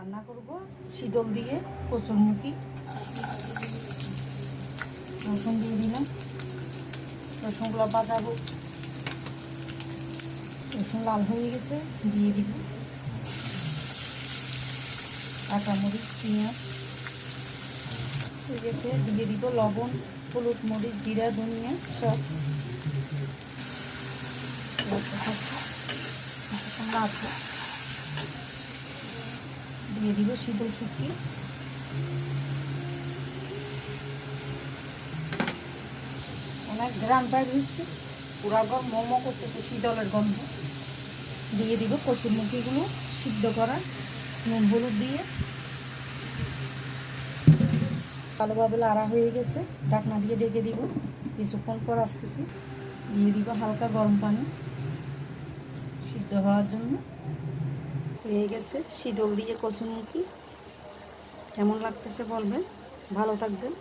রান্না করব শীতল দিয়ে কচুরমুখী। রসুন দিয়ে দিলাম, রসুনগুলো বাজাবো। রসুন লাল হয়ে গেছে, দিয়ে দিব কাঁচামরিচ, পেঁয়াজ হয়ে গেছে, দিয়ে দিব লবণ, হলুদ, মরিচ, জিরা, ধনিয়া সব আছে। দিয়ে দিব শীতল শুটকি, অনেক গ্রাম বাইর হয়েছে, পুরা ঘর মোমো করতেছে শীতলের গন্ধ। দিয়ে দিব কচুরমুখিগুলো সিদ্ধ করা, নুন হলুদ দিয়ে ভালোভাবে লাড়া হয়ে গেছে। ঢাকনা দিয়ে ঢেকে দিব, কিছুক্ষণ পর আসতেছি। দিয়ে দিব হালকা গরম পানি সিদ্ধ হওয়ার জন্য। হয়ে গেছে শীতল দিয়ে কচুরমুখী। কেমন লাগতেছে বলবেন, ভালো থাকবেন।